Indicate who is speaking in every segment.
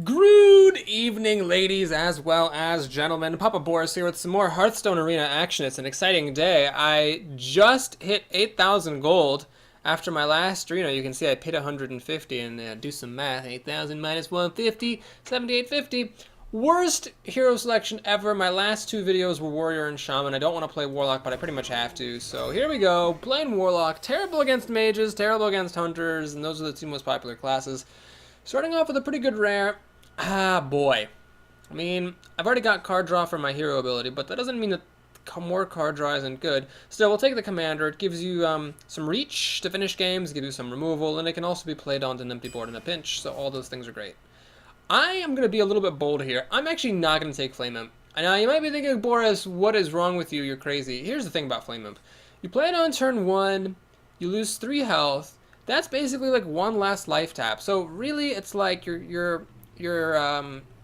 Speaker 1: Good evening, ladies as well as gentlemen. Papa Boris here with some more Hearthstone Arena action. It's an exciting day. I just hit 8,000 gold after my last stream. You can see I paid 150 and do some math. 8,000 minus 150, 7850. Worst hero selection ever. My last two videos were Warrior and Shaman. I don't want to play Warlock, but I pretty much have to. So here we go. Playing Warlock. Terrible against mages, terrible against hunters, and those are the two most popular classes. Starting off with a pretty good rare. Ah, boy. I mean, I've already got card draw for my hero ability, but that doesn't mean that more card draw isn't good. Still, we'll take the commander. It gives you some reach to finish games, gives you some removal, and it can also be played onto an empty board in a pinch, so all those things are great. I am going to be a little bit bold here. I'm actually not going to take Flame Imp. Now, you might be thinking, Boris, what is wrong with you? You're crazy. Here's the thing about Flame Imp. You play it on turn 1, you lose 3 health. That's basically like one last life tap. So really, it's like you're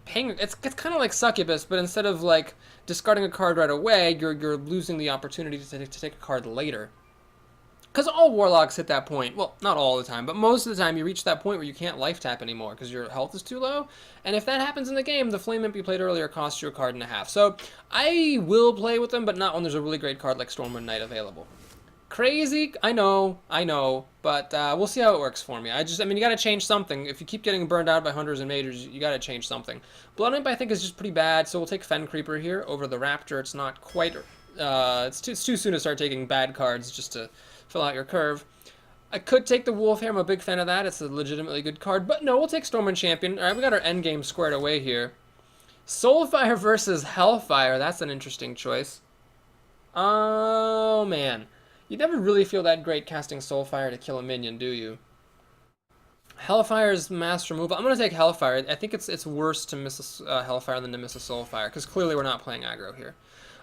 Speaker 1: paying. It's kind of like Succubus, but instead of like discarding a card right away, you're losing the opportunity to take a card later. Because all Warlocks hit that point. Well, not all the time, but most of the time you reach that point where you can't life tap anymore because your health is too low. And if that happens in the game, the Flame Imp you played earlier costs you a card and a half. So I will play with them, but not when there's a really great card like Stormwind Knight available. Crazy, I know, but we'll see how it works for me. I mean, you gotta change something. If you keep getting burned out by hunters and mages, you gotta change something. Blood Imp, I think, is just pretty bad, so we'll take Fen Creeper here over the Raptor. It's not quite, it's too soon to start taking bad cards just to fill out your curve. I could take the Wolf here. I'm a big fan of that. It's a legitimately good card, but no, we'll take Stormwind Champion. All right, we got our endgame squared away here. Soulfire versus Hellfire. That's an interesting choice. Oh, man. You never really feel that great casting Soulfire to kill a minion, do you? Hellfire's mass removal. I'm going to take Hellfire. I think it's worse to miss a Hellfire than to miss a Soulfire, because clearly we're not playing aggro here.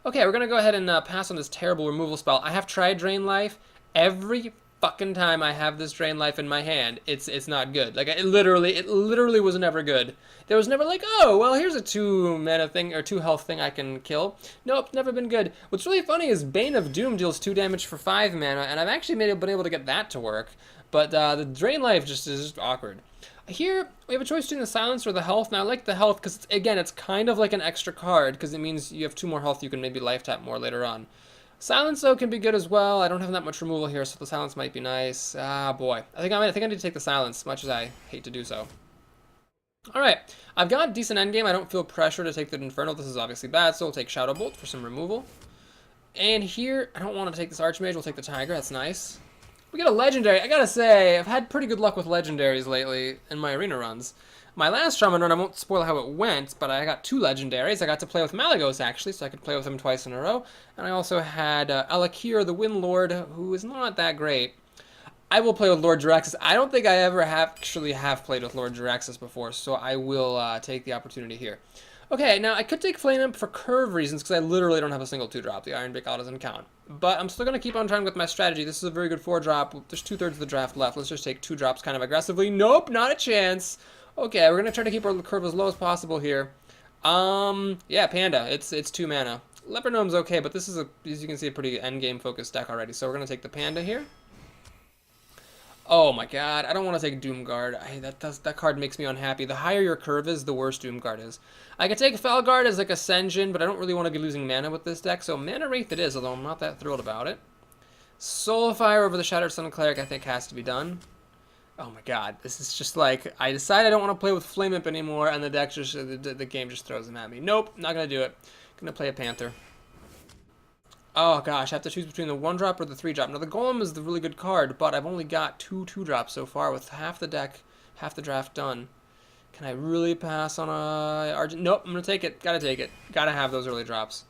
Speaker 1: Okay, we're going to go ahead and pass on this terrible removal spell. I have tried Drain Life. Every fucking time I have this Drain Life in my hand, it's not good. Like, it literally was never good. There was never like, oh, well, here's a 2 mana thing, or 2 health thing I can kill. Nope, never been good. What's really funny is Bane of Doom deals 2 damage for 5 mana, and I've actually been able to get that to work. But the Drain Life just is just awkward. Here, we have a choice between the Silence or the Health. Now, I like the Health because, again, it's kind of like an extra card, because it means you have 2 more health, you can maybe life tap more later on. Silence, though, can be good as well. I don't have that much removal here, so the Silence might be nice. Ah, boy. I think I need to take the Silence, much as I hate to do so. Alright, I've got a decent endgame. I don't feel pressure to take the Inferno. This is obviously bad, so we'll take Shadow Bolt for some removal. And here, I don't want to take this Archmage. We'll take the Tiger. That's nice. We got a Legendary. I gotta say, I've had pretty good luck with Legendaries lately in my arena runs. My last Shaman run, I won't spoil how it went, but I got 2 Legendaries. I got to play with Malygos, actually, so I could play with him twice in a row. And I also had Alakir, the Wind Lord, who is not that great. I will play with Lord JARAXXUS. I don't think I ever actually have played with Lord JARAXXUS before, so I will take the opportunity here. Okay, now I could take Flame Imp for curve reasons, because I literally don't have a single 2-drop. The Iron Beak doesn't count. But I'm still going to keep on trying with my strategy. This is a very good 4-drop. There's 2/3 of the draft left. Let's just take 2 drops kind of aggressively. Nope, not a chance. Okay, we're going to try to keep our curve as low as possible here. Yeah, Panda. It's 2 mana. Leopard Gnome's okay, but this is, as you can see, a pretty endgame focused deck already. So we're going to take the Panda here. Oh my god, I don't want to take Doomguard. That card makes me unhappy. The higher your curve is, the worse Doomguard is. I could take Felguard as like Ascension, but I don't really want to be losing mana with this deck, so Mana Wraith it is, although I'm not that thrilled about it. Soulfire over the Shattered Sun Cleric I think has to be done. Oh my god, this is just like, I decide I don't want to play with Flame Imp anymore, and the deck just, the game just throws them at me. Nope, not going to do it. Going to play a Panther. Oh gosh, I have to choose between the 1-drop or the 3-drop. Now the Golem is the really good card, but I've only got 2 2-drops so far with half the deck, half the draft done. Can I really pass on a Argent? Nope, I'm going to take it. Gotta take it. Gotta have those early drops.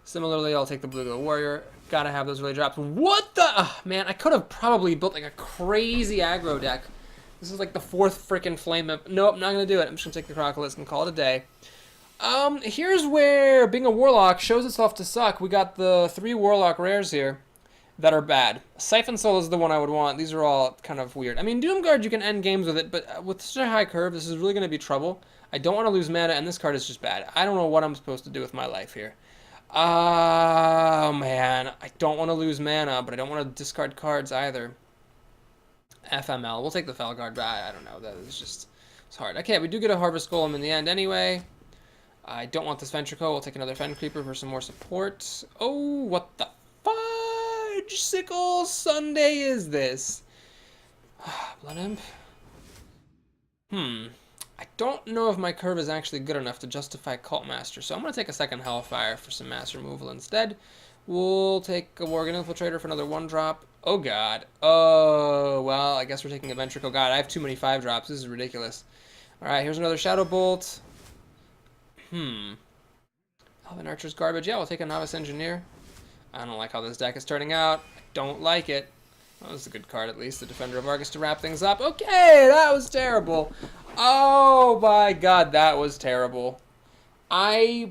Speaker 1: Similarly, I'll take the Blue Glow Warrior. Gotta have those early drops. What the? Oh, man, I could have probably built like a crazy aggro deck. This is like the 4th freaking Flame Imp. Nope, not going to do it. I'm just going to take the Crocolisk and call it a day. Here's where being a Warlock shows itself to suck. We got the 3 Warlock rares here that are bad. Siphon Soul is the one I would want. These are all kind of weird. I mean, Doomguard, you can end games with it, but with such a high curve, this is really going to be trouble. I don't want to lose mana, and this card is just bad. I don't know what I'm supposed to do with my life here. Oh, man. I don't want to lose mana, but I don't want to discard cards either. FML. We'll take the Felguard. I don't know. That is just It's hard. Okay, we do get a Harvest Golem in the end anyway. I don't want this Ventricle. We'll take another Fen Creeper for some more support. Oh, what the fudge sickle Sunday is this? Blood Imp. I don't know if my curve is actually good enough to justify Cult Master, so I'm going to take a second Hellfire for some mass removal instead. We'll take a Worgen Infiltrator for another 1-drop. Oh god. Oh, well, I guess we're taking a Ventricle. God, I have too many 5-drops. This is ridiculous. Alright, here's another Shadow Bolt. Elven Archer's garbage. Yeah, we'll take a Novice Engineer. I don't like how this deck is turning out. I don't like it. That was a good card, at least. The Defender of Argus to wrap things up. Okay, that was terrible. Oh my god, that was terrible. I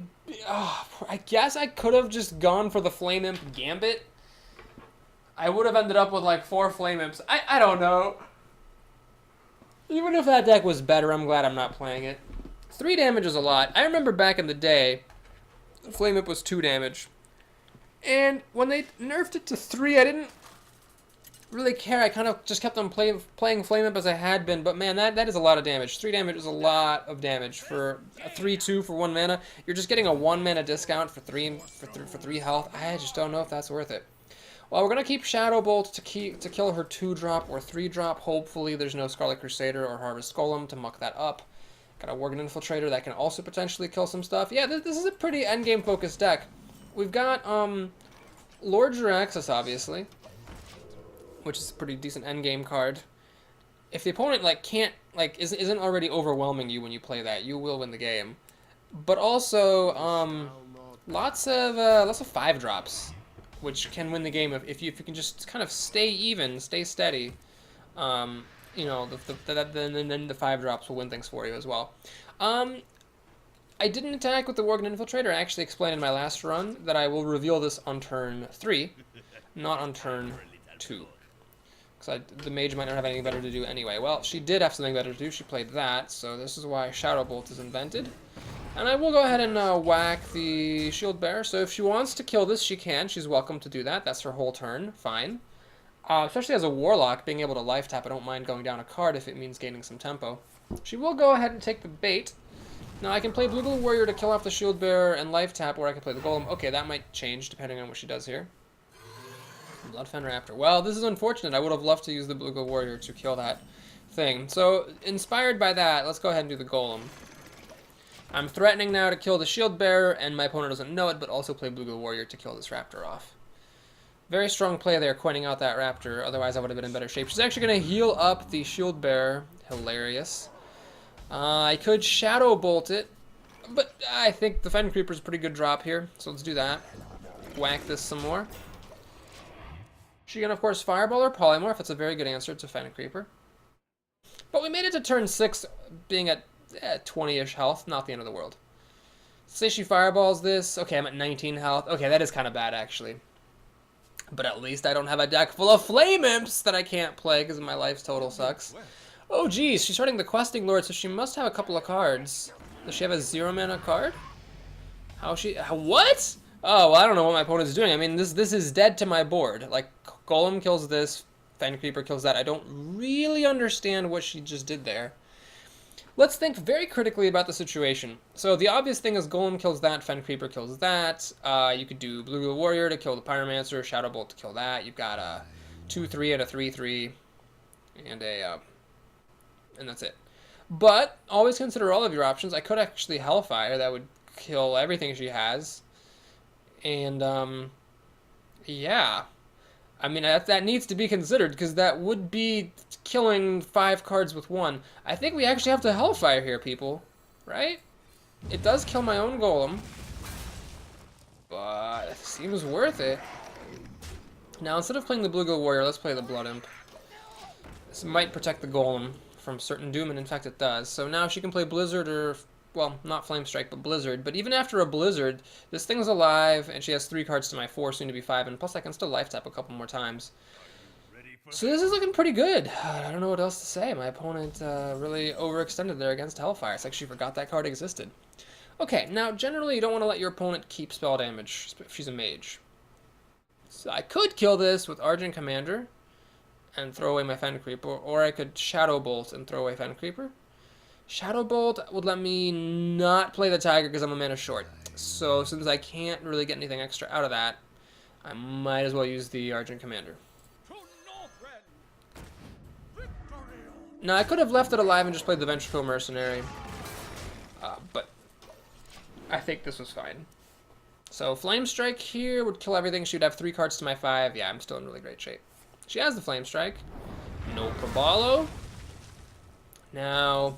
Speaker 1: guess I could have just gone for the Flame Imp Gambit. I would have ended up with like 4 Flame Imps. I don't know. Even if that deck was better, I'm glad I'm not playing it. 3 damage is a lot. I remember back in the day, Flame Imp was 2 damage. And when they nerfed it to 3, I didn't really care. I kind of just kept on playing Flame Imp as I had been. But man, that is a lot of damage. 3 damage is a lot of damage for a 3/2 for 1 mana. You're just getting a 1 mana discount for 3 health. I just don't know if that's worth it. Well, we're gonna keep Shadow Bolt to kill her 2-drop or 3-drop. Hopefully, there's no Scarlet Crusader or Harvest Golem to muck that up. Got a Worgen Infiltrator that can also potentially kill some stuff. Yeah, this is a pretty endgame focused deck. We've got Lord JARAXXUS, obviously, which is a pretty decent endgame card. If the opponent isn't already overwhelming you when you play that, you will win the game. But also lots of 5-drops, which can win the game if you can just kind of stay even, stay steady. You know, then the 5-drops will win things for you as well. I didn't attack with the Worgen Infiltrator. I actually explained in my last run that I will reveal this on turn 3, not on turn 2. Because the mage might not have anything better to do anyway. Well, she did have something better to do. She played that, so this is why Shadow Bolt is invented. And I will go ahead and whack the Shield Bearer. So if she wants to kill this, she can. She's welcome to do that. That's her whole turn. Fine. Especially as a Warlock, being able to life tap, I don't mind going down a card if it means gaining some tempo. She will go ahead and take the bait. Now I can play Blue Glow Warrior to kill off the Shield Bearer and life tap, or I can play the Golem. Okay, that might change depending on what she does here. Bloodfen Raptor. Well, this is unfortunate. I would have loved to use the Blue Glow Warrior to kill that thing. So, inspired by that, let's go ahead and do the Golem. I'm threatening now to kill the Shield Bearer, and my opponent doesn't know it, but also play Blue Glow Warrior to kill this Raptor off. Very strong play there, coining out that Raptor. Otherwise, I would have been in better shape. She's actually going to heal up the Shield Bearer. Hilarious. I could Shadow Bolt it, but I think the Fen Creeper is a pretty good drop here, so let's do that. Whack this some more. She can, of course, Fireball or Polymorph. That's a very good answer to Fen Creeper. But we made it to turn 6, being at 20-ish health. Not the end of the world. Say she Fireballs this. Okay, I'm at 19 health. Okay, that is kind of bad, actually. But at least I don't have a deck full of Flame Imps that I can't play because my life's total sucks. Oh, geez, she's starting the Questing Lord, so she must have a couple of cards. Does she have a 0-mana card? What? Oh, well, I don't know what my opponent's doing. I mean, this is dead to my board. Like, Golem kills this, Fen Creeper kills that. I don't really understand what she just did there. Let's think very critically about the situation. So the obvious thing is Golem kills that, Fen Creeper kills that. You could do Blue Glow Warrior to kill the Pyromancer, Shadow Bolt to kill that. You've got a 2/3 and a 3/3, and that's it. But always consider all of your options. I could actually Hellfire. That would kill everything she has. And yeah. I mean, that needs to be considered, because that would be killing 5 cards with 1. I think we actually have to Hellfire here, people. Right? It does kill my own Golem. But it seems worth it. Now, instead of playing the Blue Glow Warrior, let's play the Blood Imp. This might protect the Golem from certain doom, and in fact it does. So now she can play Blizzard or... well, not Flame Strike, but Blizzard. But even after a Blizzard, this thing's alive, and she has 3 cards to my 4, soon to be 5, and plus I can still life tap a couple more times. So this is looking pretty good. I don't know what else to say. My opponent really overextended there against Hellfire. It's like she forgot that card existed. Okay, now generally you don't want to let your opponent keep spell damage if she's a mage. So I could kill this with Argent Commander and throw away my Fen Creeper, or I could Shadow Bolt and throw away Fen Creeper. Shadow Bolt would let me not play the Tiger because I'm a mana short. So since I can't really get anything extra out of that, I might as well use the Argent Commander. Now I could have left it alive and just played the Ventricle Mercenary, but I think this was fine. So Flame Strike here would kill everything. She would have 3 cards to my 5. Yeah, I'm still in really great shape. She has the Flame Strike. No Caballo. Now,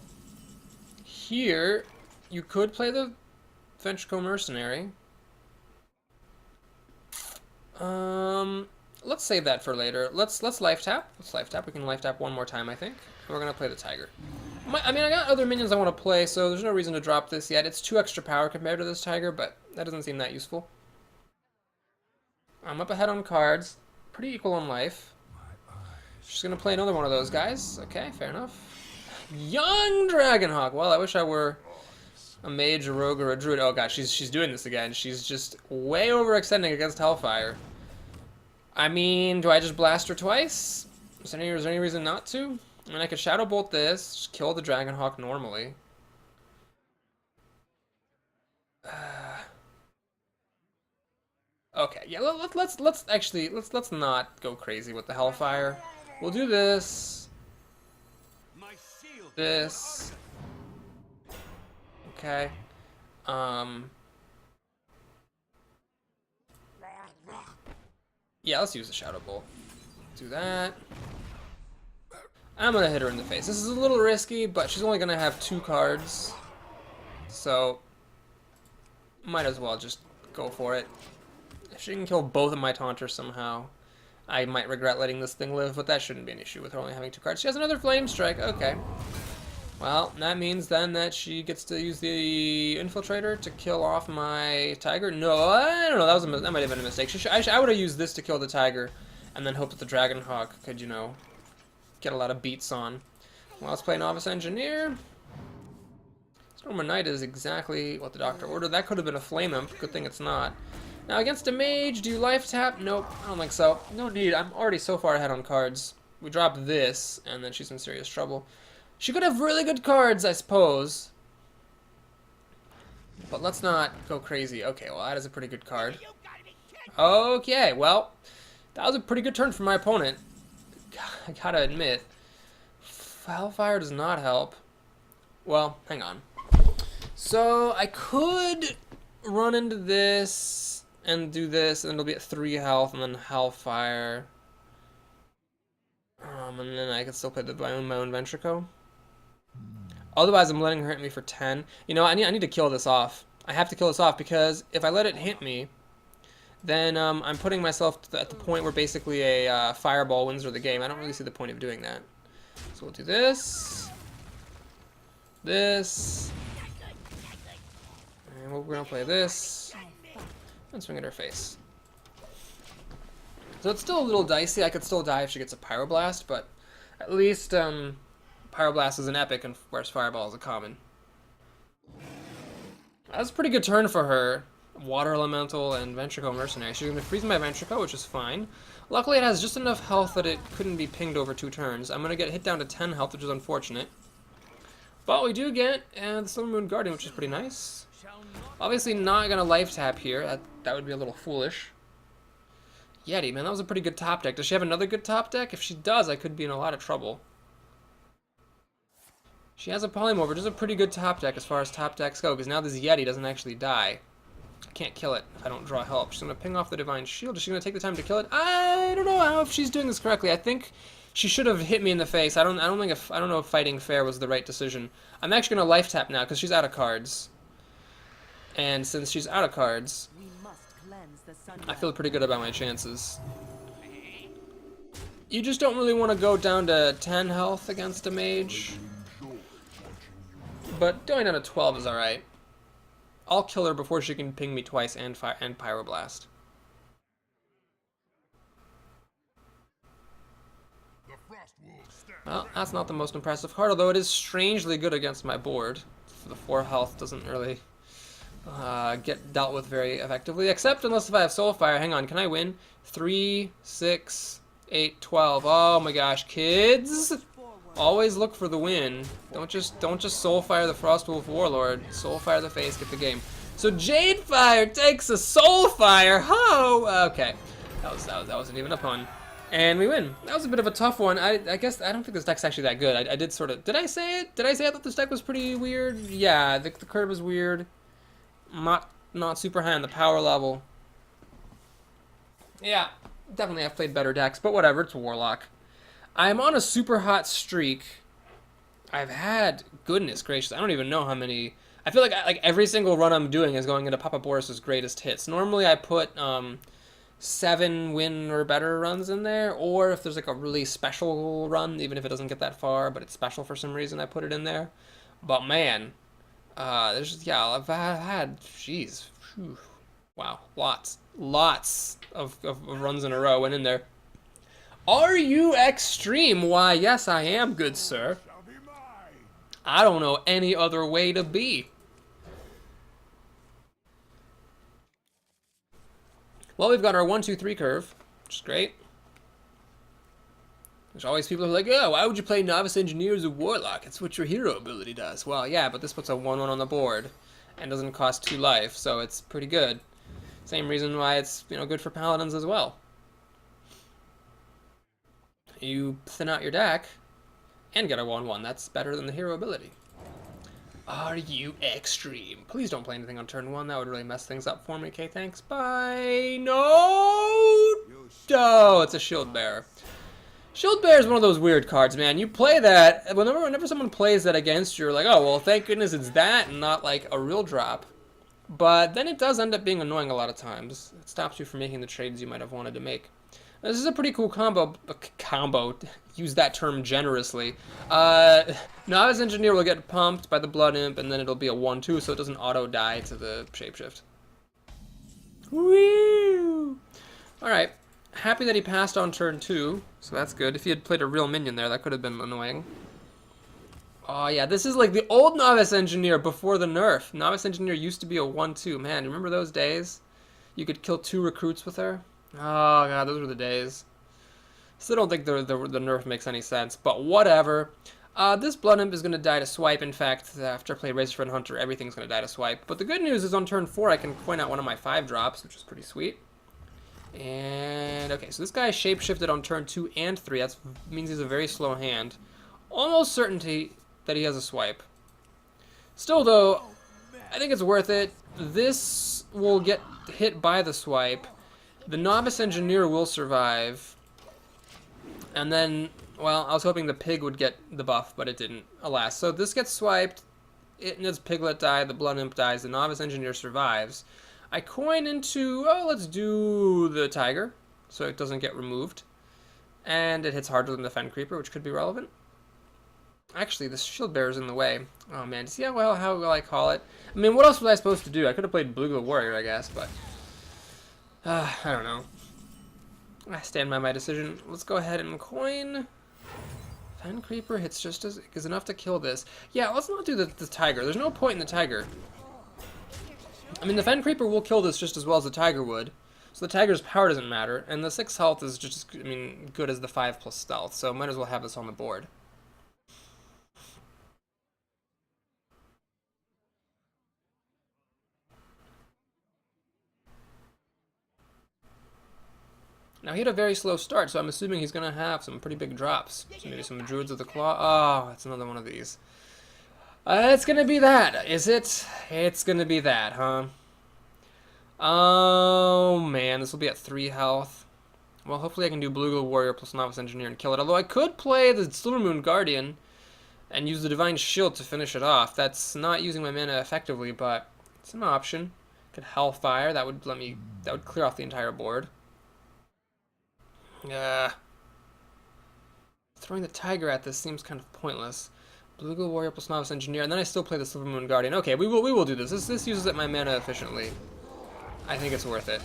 Speaker 1: here, you could play the Ventricle Mercenary. Let's save that for later. Let's life tap. Let's life tap. We can life tap one more time, I think. And we're gonna play the Tiger. I mean, I got other minions I want to play, so there's no reason to drop this yet. It's 2 extra power compared to this Tiger, but that doesn't seem that useful. I'm up ahead on cards. Pretty equal on life. She's gonna play another one of those guys. Okay, fair enough. Young Dragonhawk. Well, I wish I were a mage, a rogue, or a druid. Oh god, she's doing this again. She's just way overextending against Hellfire. I mean, do I just blast her twice? Is there any reason not to? I mean, I could Shadow Bolt this, just kill the Dragonhawk normally. Okay, yeah, let's not go crazy with the Hellfire. We'll do this. This. Okay. Yeah, let's use the Shadow Bolt. Do that. I'm gonna hit her in the face. This is a little risky, but she's only gonna have 2 cards. So, might as well just go for it. If she can kill both of my taunters somehow, I might regret letting this thing live, but that shouldn't be an issue with her only having 2 cards. She has another Flame Strike. Okay. Well, that means then that she gets to use the Infiltrator to kill off my Tiger. No, I don't know. That might have been a mistake. I would have used this to kill the Tiger, and then hope that the Dragonhawk could, you know, get a lot of beats on. Well, let's play Novice Engineer. Stormer Knight is exactly what the Doctor ordered. That could have been a Flame Imp. Good thing it's not. Now, against a mage, do you life tap? Nope, I don't think so. No need. I'm already so far ahead on cards. We drop this, and then she's in serious trouble. She could have really good cards, I suppose. But let's not go crazy. Okay, well, that is a pretty good card. Okay, well, that was a pretty good turn for my opponent. I gotta admit. Hellfire does not help. Well, hang on. So, I could run into this and do this, and it'll be at 3 health, and then Hellfire. And then I can still play my own Ventrico. Otherwise, I'm letting her hit me for 10. You know, I need to kill this off. I have to kill this off because if I let it hit me, then I'm putting myself at the point where basically a fireball wins her the game. I don't really see the point of doing that. So we'll do this. This. And we're going to play this. And swing at her face. So it's still a little dicey. I could still die if she gets a Pyroblast, but at least Pyroblast is an epic, and whereas Fireball is a common. That was a pretty good turn for her. Water Elemental and Ventrico Mercenary. She's going to freeze my Ventrico, which is fine. Luckily, it has just enough health that it couldn't be pinged over 2 turns. I'm going to get hit down to 10 health, which is unfortunate. But we do get the Silver Moon Guardian, which is pretty nice. Obviously not going to life tap here. That would be a little foolish. Yeti, man, that was a pretty good top deck. Does she have another good top deck? If she does, I could be in a lot of trouble. She has a Polymorph, which is a pretty good top deck as far as top decks go, because now this Yeti doesn't actually die. I can't kill it if I don't draw help. She's going to ping off the Divine Shield. Is she going to take the time to kill it? I don't know if she's doing this correctly. I think she should have hit me in the face. I don't know if fighting fair was the right decision. I'm actually going to life tap now because she's out of cards. And since she's out of cards, I feel pretty good about my chances. You just don't really want to go down to 10 health against a mage. But going down to 12 is alright. I'll kill her before she can ping me twice and Pyroblast. Well, that's not the most impressive card, although it is strangely good against my board. The 4 health doesn't really get dealt with very effectively, except unless if I have Soulfire. Hang on, can I win? 3, 6, 8, 12. Oh my gosh, kids! Always look for the win. Don't just Soulfire the Frostwolf Warlord. Soulfire the face, get the game. So Jadefire takes a Soulfire. Ho! Okay, that wasn't even a pun. And we win. That was a bit of a tough one. I guess I don't think this deck's actually that good. I did sort of. Did I say it? Did I say I thought this deck was pretty weird? Yeah, the curve is weird. Not super high on the power level. Yeah, definitely I've played better decks, but whatever. It's Warlock. I'm on a super hot streak. I've had, goodness gracious, I don't even know how many. I feel like every single run I'm doing is going into Papa Boris's greatest hits. Normally I put 7 win or better runs in there, or if there's like a really special run, even if it doesn't get that far, but it's special for some reason, I put it in there. But man, there's just, yeah, I've had, jeez, wow, lots of runs in a row went in there. Are you extreme? Why, yes, I am, good sir. I don't know any other way to be. Well, we've got our 1-2-3 curve, which is great. There's always people who are like, oh, why would you play Novice Engineer as a Warlock? It's what your hero ability does. Well, yeah, but this puts a 1-1 on the board and doesn't cost 2 life, so it's pretty good. Same reason why it's, you know, good for Paladins as well. You thin out your deck and get a 1-1. That's better than the hero ability. Are you extreme? Please don't play anything on turn 1. That would really mess things up for me. Okay, thanks. Bye. No! Oh, it's a Shield Bearer. Shield Bearer is one of those weird cards, man. You play that, whenever someone plays that against you, you're like, oh, well, thank goodness it's that and not like a real drop. But then it does end up being annoying a lot of times. It stops you from making the trades you might have wanted to make. This is a pretty cool combo. Use that term generously. Novice Engineer will get pumped by the Blood Imp, and then it'll be a 1-2, so it doesn't auto-die to the Shapeshift. Woo! Alright. Happy that he passed on turn 2, so that's good. If he had played a real minion there, that could have been annoying. Oh, yeah, this is like the old Novice Engineer before the nerf. Novice Engineer used to be a 1-2. Man, remember those days? You could kill 2 recruits with her? Oh, God, those were the days. Still don't think the nerf makes any sense, but whatever. This Blood Imp is going to die to swipe. In fact, after I play Razorfin Hunter, everything's going to die to swipe. But the good news is on turn 4, I can point out one of my 5 drops, which is pretty sweet. And, okay, so this guy shapeshifted on turn 2 and 3. That means he's a very slow hand. Almost certainty that he has a swipe. Still, though, I think it's worth it. This will get hit by the swipe. The Novice Engineer will survive. And then, well, I was hoping the pig would get the buff, but it didn't, alas. So this gets swiped. It and its piglet die. The Blood Imp dies. The Novice Engineer survives. I coin into, oh, let's do the Tiger, so it doesn't get removed. And it hits harder than the Fen Creeper, which could be relevant. Actually, the Shield Bearer's in the way. Oh, man. See how will I call it? I mean, what else was I supposed to do? I could have played Blue Warrior, I guess, but I don't know. I stand by my decision. Let's go ahead and coin. Fen Creeper hits just as is enough to kill this. Yeah, let's not do the Tiger. There's no point in the Tiger. I mean, the Fen Creeper will kill this just as well as the Tiger would. So the Tiger's power doesn't matter. And the 6 health is just, I mean, good as the 5 plus stealth. So might as well have this on the board. Now, he had a very slow start, so I'm assuming he's going to have some pretty big drops. So maybe some Druids of the Claw. Oh, it's another one of these. It's going to be that, is it? It's going to be that, huh? Oh, man, this will be at 3 health. Well, hopefully I can do Blue Warrior plus Novice Engineer and kill it. Although I could play the Silvermoon Guardian and use the Divine Shield to finish it off. That's not using my mana effectively, but it's an option. Could Hellfire. That would clear off the entire board. Throwing the Tiger at this seems kind of pointless. Blue Warrior plus Novice Engineer, and then I still play the Silvermoon Guardian. Okay, we will do this. This uses up my mana efficiently. I think it's worth it.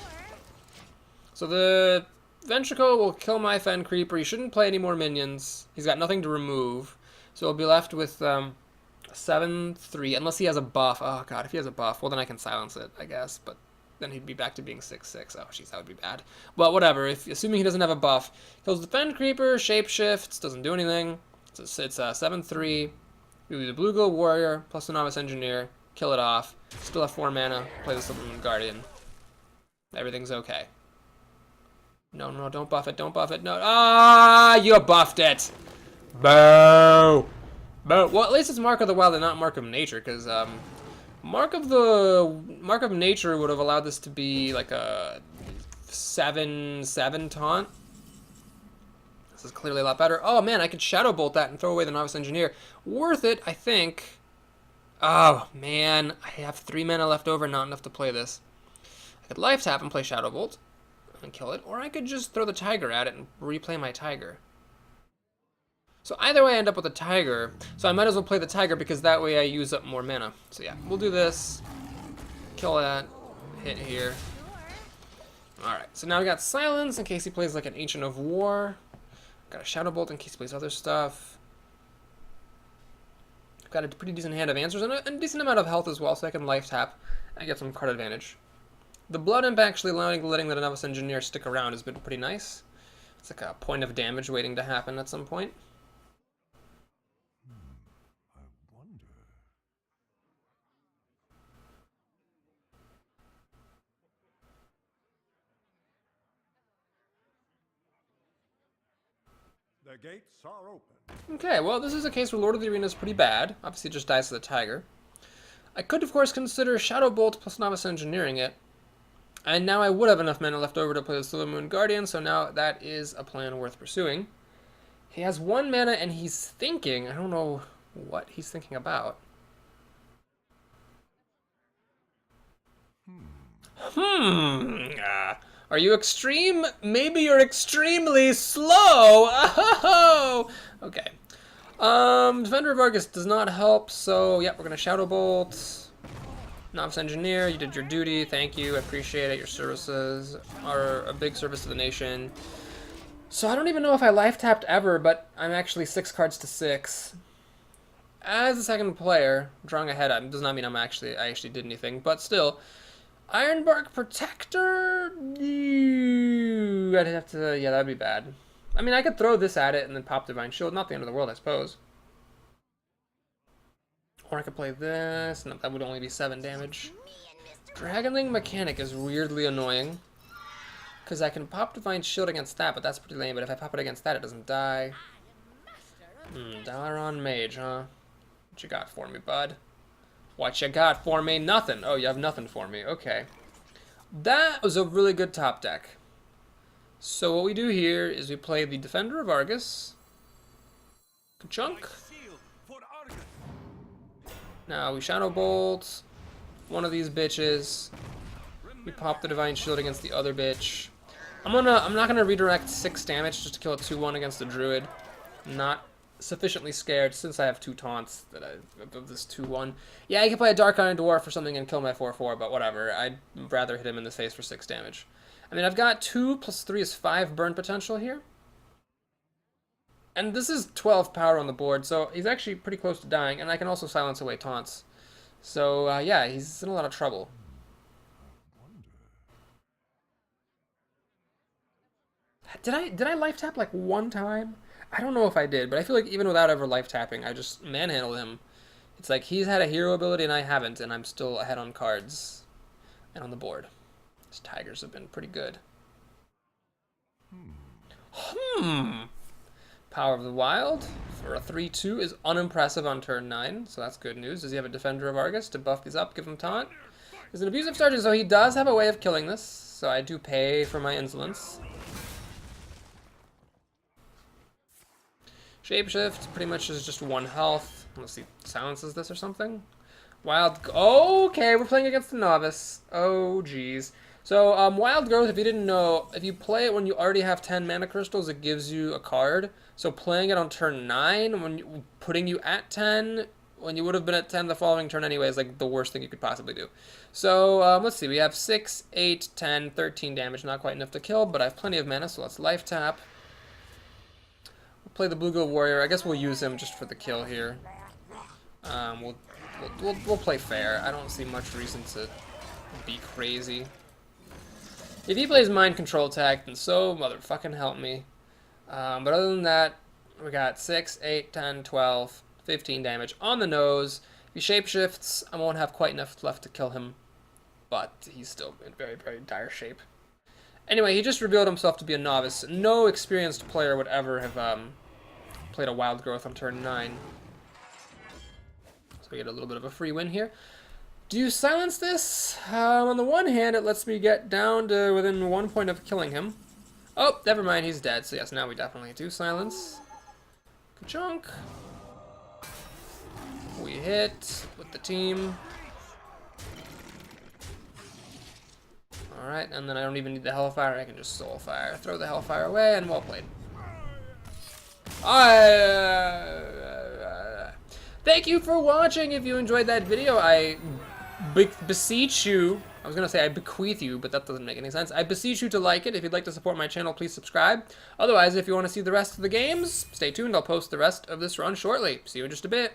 Speaker 1: So the Ventricle will kill my Fen Creeper. He shouldn't play any more minions. He's got nothing to remove. So he'll be left with 7-3, unless he has a buff. Oh god, if he has a buff, well then I can silence it, I guess. But then he'd be back to being 6-6. Oh jeez, that would be bad. But whatever, assuming he doesn't have a buff. Kills the Fen Creeper, shapeshifts, doesn't do anything. It's 7/3. We do the Blue Gold Warrior plus the Novice Engineer, kill it off. Still have 4 mana, play the Silvermoon Guardian. Everything's okay. No, no, don't buff it, don't buff it, no. Ah, you buffed it! Boo! Boo! Well, at least it's Mark of the Wild and not Mark of Nature, because, Mark of Nature would have allowed this to be like a 7/7 taunt. This is clearly a lot better. Oh man, I could Shadow Bolt that and throw away the Novice Engineer. Worth it, I think. Oh man, I have 3 mana left over, not enough to play this. I could Life Tap and play Shadow Bolt and kill it, or I could just throw the Tiger at it and replay my Tiger. So either way I end up with a Tiger, so I might as well play the Tiger because that way I use up more mana. So yeah, we'll do this. Kill that. Hit here. Alright, so now we got Silence in case he plays like an Ancient of War. Got a Shadow Bolt in case he plays other stuff. Got a pretty decent hand of answers and a decent amount of health as well, so I can Life Tap and get some card advantage. The Blood Imp actually letting the Novice Engineer stick around has been pretty nice. It's like a point of damage waiting to happen at some point.
Speaker 2: I wonder. The gates are open.
Speaker 1: Okay, well, this is a case where Lord of the Arena is pretty bad. Obviously, it just dies to the Tiger. I could, of course, consider Shadow Bolt plus Novice Engineering it. And now I would have enough mana left over to play the Silvermoon Guardian, so now that is a plan worth pursuing. He has 1 mana and he's thinking. I don't know what he's thinking about. Are you extreme? Maybe you're extremely slow. Oh, okay. Defender of Argus does not help, so yeah, we're gonna Shadow Bolt. Novice Engineer, you did your duty. Thank you. I appreciate it. Your services are a big service to the nation. So I don't even know if I Life Tapped ever, but I'm actually 6 cards to 6. As a second player, drawing ahead does not mean I actually did anything, but still. Ironbark Protector? I'd have to, yeah, that'd be bad. I mean, I could throw this at it and then pop Divine Shield. Not the end of the world, I suppose. Or I could play this, and that would only be 7 damage. Dragonling Mechanic is weirdly annoying. Because I can pop Divine Shield against that, but that's pretty lame. But if I pop it against that, it doesn't die. Dalaran Mage, huh? What you got for me, bud? What you got for me? Nothing. Oh, you have nothing for me. Okay. That was a really good top deck. So what we do here is we play the Defender of Argus. Ka-chunk. Now we Shadow Bolt one of these bitches. We pop the Divine Shield against the other bitch. I'm not gonna redirect 6 damage just to kill a 2/1 against the Druid. I'm not sufficiently scared since I have 2 taunts of this 2/1. Yeah, I can play a Dark Iron Dwarf or something and kill my 4/4, but whatever. I'd rather hit him in the face for 6 damage. I mean, I've got 2 plus 3 is 5 burn potential here. And this is 12 power on the board, so he's actually pretty close to dying, and I can also silence away taunts. So, yeah, he's in a lot of trouble. Did I life tap like 1 time? I don't know if I did, but I feel like even without ever life tapping, I just manhandled him. It's like he's had a hero ability and I haven't, and I'm still ahead on cards and on the board. His Tigers have been pretty good. Power of the Wild for a 3/2 is unimpressive on turn 9, so that's good news. Does he have a Defender of Argus to buff these up, give him taunt? He's an abusive sergeant, so he does have a way of killing this, so I do pay for my insolence. Shapeshift pretty much is just 1 health, unless he silences this or something. Wild, okay, we're playing against the Novice. Oh, geez. So, Wild Growth, if you didn't know, if you play it when you already have 10 mana crystals, it gives you a card. So playing it on turn 9, putting you at 10, when you would have been at 10 the following turn anyway, is like the worst thing you could possibly do. So, let's see, we have 6, 8, 10, 13 damage, not quite enough to kill, but I have plenty of mana, so let's life tap. We'll play the Blue Gold Warrior. I guess we'll use him just for the kill here. We'll play fair. I don't see much reason to be crazy. If he plays Mind Control attack, then so motherfucking help me. But other than that, We got 6, 8, 10, 12, 15 damage on the nose. If he shapeshifts, I won't have quite enough left to kill him, but he's still in very, very dire shape. Anyway, he just revealed himself to be a novice. No experienced player would ever have played a wild growth on turn 9. So we get a little bit of a free win here. Do you silence this? On the one hand, it lets me get down to within 1 point of killing him. Oh, never mind, he's dead. So yes, now we definitely do silence. Ka-chunk. We hit with the team. Alright, and then I don't even need the Hellfire, I can just Soulfire. Throw the Hellfire away, and well played. Thank you for watching. If you enjoyed that video, I beseech you, I was going to say I bequeath you, but that doesn't make any sense. I beseech you to like it. If you'd like to support my channel, please subscribe. Otherwise, if you want to see the rest of the games, stay tuned. I'll post the rest of this run shortly. See you in just a bit.